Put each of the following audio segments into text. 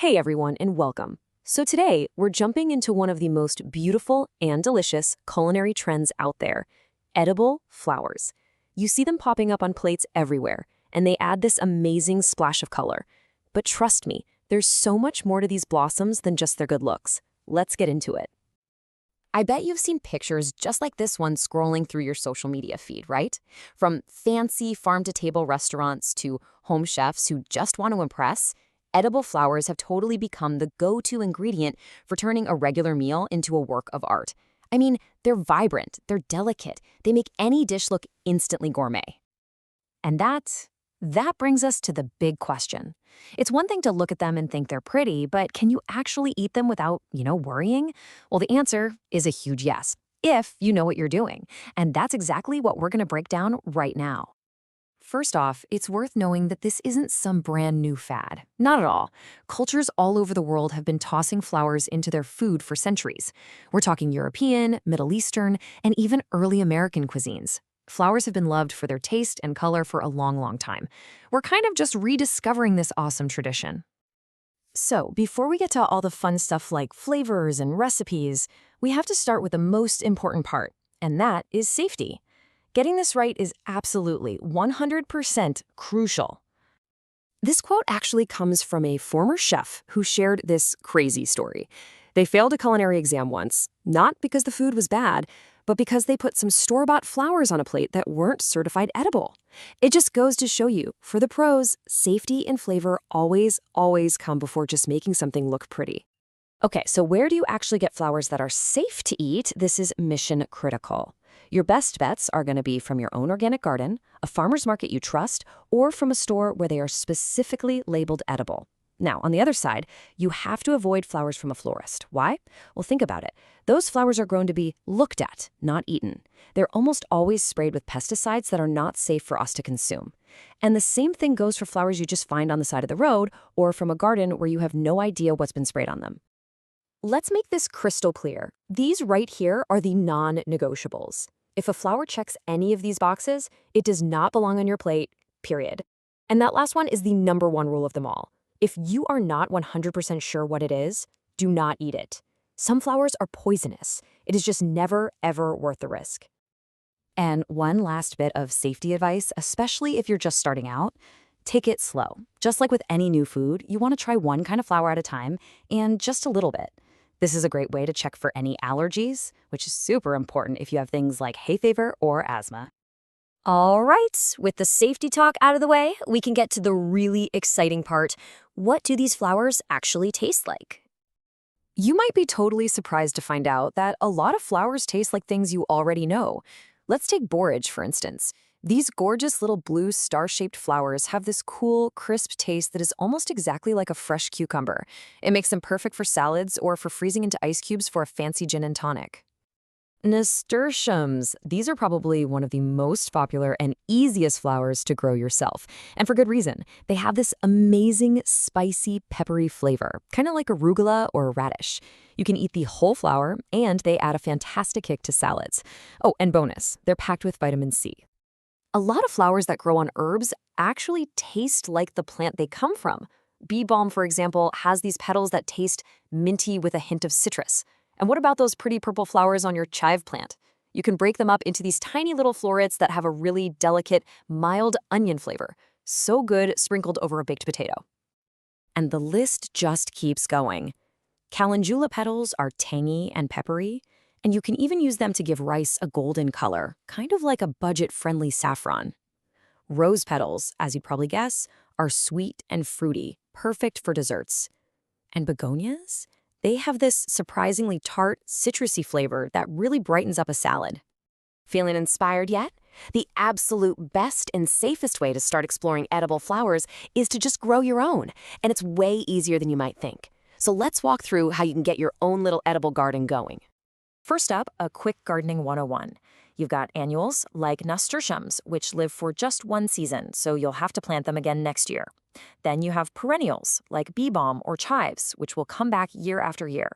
Hey everyone, and welcome. So today, we're jumping into one of the most beautiful and delicious culinary trends out there, edible flowers. You see them popping up on plates everywhere, and they add this amazing splash of color. But trust me, there's so much more to these blossoms than just their good looks. Let's get into it. I bet you've seen pictures just like this one scrolling through your social media feed, right? From fancy farm-to-table restaurants to home chefs who just want to impress, edible flowers have totally become the go-to ingredient for turning a regular meal into a work of art. I mean, they're vibrant, they're delicate, they make any dish look instantly gourmet. And that brings us to the big question. It's one thing to look at them and think they're pretty, but can you actually eat them without, worrying? Well, the answer is a huge yes, if you know what you're doing. And that's exactly what we're going to break down right now. First off, it's worth knowing that this isn't some brand new fad. Not at all. Cultures all over the world have been tossing flowers into their food for centuries. We're talking European, Middle Eastern, and even early American cuisines. Flowers have been loved for their taste and color for a long, long time. We're kind of just rediscovering this awesome tradition. So, before we get to all the fun stuff like flavors and recipes, we have to start with the most important part, and that is safety. Getting this right is absolutely 100% crucial. This quote actually comes from a former chef who shared this crazy story. They failed a culinary exam once, not because the food was bad, but because they put some store-bought flowers on a plate that weren't certified edible. It just goes to show you, for the pros, safety and flavor always come before just making something look pretty. Okay, so where do you actually get flowers that are safe to eat? This is mission critical. Your best bets are going to be from your own organic garden, a farmer's market you trust, or from a store where they are specifically labeled edible. Now, on the other side, you have to avoid flowers from a florist. Why? Well, think about it. Those flowers are grown to be looked at, not eaten. They're almost always sprayed with pesticides that are not safe for us to consume. And the same thing goes for flowers you just find on the side of the road or from a garden where you have no idea what's been sprayed on them. Let's make this crystal clear. These right here are the non-negotiables. If a flower checks any of these boxes, it does not belong on your plate, period. And that last one is the number one rule of them all. If you are not 100% sure what it is, do not eat it. Some flowers are poisonous. It is just never, ever worth the risk. And one last bit of safety advice, especially if you're just starting out, take it slow. Just like with any new food, you want to try one kind of flower at a time and just a little bit. This is a great way to check for any allergies, which is super important if you have things like hay fever or asthma. All right, with the safety talk out of the way, we can get to the really exciting part. What do these flowers actually taste like? You might be totally surprised to find out that a lot of flowers taste like things you already know. Let's take borage, for instance. These gorgeous little blue star-shaped flowers have this cool, crisp taste that is almost exactly like a fresh cucumber. It makes them perfect for salads or for freezing into ice cubes for a fancy gin and tonic. Nasturtiums. These are probably one of the most popular and easiest flowers to grow yourself. And for good reason. They have this amazing, spicy, peppery flavor, kind of like arugula or a radish. You can eat the whole flower, and they add a fantastic kick to salads. Oh, and bonus, they're packed with vitamin C. A lot of flowers that grow on herbs actually taste like the plant they come from. Bee balm, for example, has these petals that taste minty with a hint of citrus. And what about those pretty purple flowers on your chive plant? You can break them up into these tiny little florets that have a really delicate, mild onion flavor. So good sprinkled over a baked potato. And the list just keeps going. Calendula petals are tangy and peppery, and you can even use them to give rice a golden color, kind of like a budget-friendly saffron. Rose petals, as you'd probably guess, are sweet and fruity, perfect for desserts. And begonias? They have this surprisingly tart, citrusy flavor that really brightens up a salad. Feeling inspired yet? The absolute best and safest way to start exploring edible flowers is to just grow your own, and it's way easier than you might think. So let's walk through how you can get your own little edible garden going. First up, a quick gardening 101. You've got annuals like nasturtiums, which live for just one season, so you'll have to plant them again next year. Then you have perennials like bee balm or chives, which will come back year after year.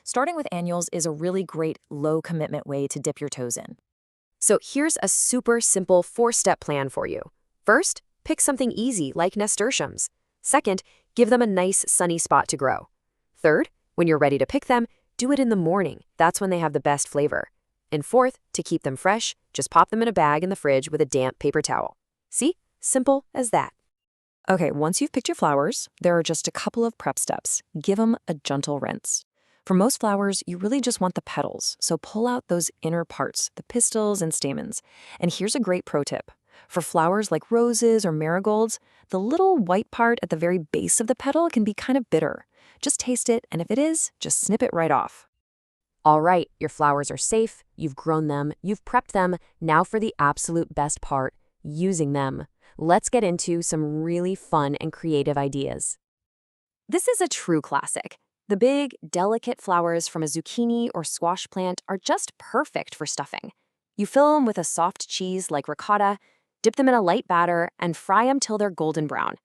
Starting with annuals is a really great low-commitment way to dip your toes in. So here's a super simple 4-step plan for you. First, pick something easy like nasturtiums. Second, Give them a nice sunny spot to grow. Third, when you're ready to pick them, do it in the morning. That's when they have the best flavor. And fourth, to keep them fresh, just pop them in a bag in the fridge with a damp paper towel. See? Simple as that. Okay, once you've picked your flowers, there are just a couple of prep steps. Give them a gentle rinse. For most flowers, you really just want the petals, so pull out those inner parts, the pistils and stamens. And here's a great pro tip. For flowers like roses or marigolds, the little white part at the very base of the petal can be kind of bitter. Just taste it, and if it is, just snip it right off. All right, your flowers are safe, you've grown them, you've prepped them. Now for the absolute best part, using them. Let's get into some really fun and creative ideas. This is a true classic. The big, delicate flowers from a zucchini or squash plant are just perfect for stuffing. You fill them with a soft cheese like ricotta, dip them in a light batter, and fry them till they're golden brown.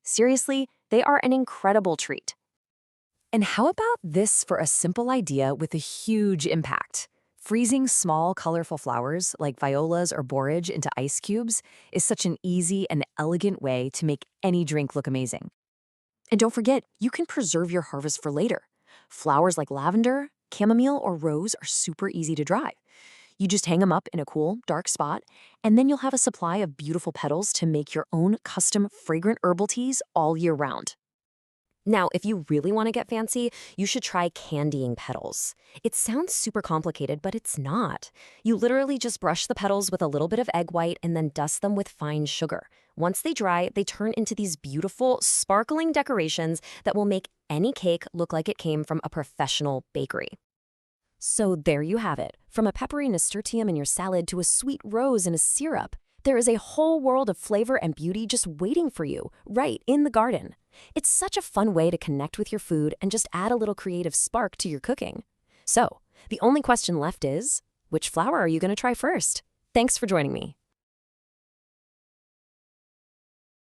Seriously, they are an incredible treat. And how about this for a simple idea with a huge impact? Freezing small, colorful flowers like violas or borage into ice cubes is such an easy and elegant way to make any drink look amazing. And don't forget, you can preserve your harvest for later. Flowers like lavender, chamomile, or rose are super easy to dry. You just hang them up in a cool, dark spot, and then you'll have a supply of beautiful petals to make your own custom fragrant herbal teas all year round. Now, if you really want to get fancy, you should try candying petals. It sounds super complicated, but it's not. You literally just brush the petals with a little bit of egg white and then dust them with fine sugar. Once they dry, they turn into these beautiful, sparkling decorations that will make any cake look like it came from a professional bakery. So there you have it. From a peppery nasturtium in your salad to a sweet rose in a syrup, there is a whole world of flavor and beauty just waiting for you, right in the garden. It's such a fun way to connect with your food and just add a little creative spark to your cooking. So, the only question left is, which flower are you going to try first? Thanks for joining me.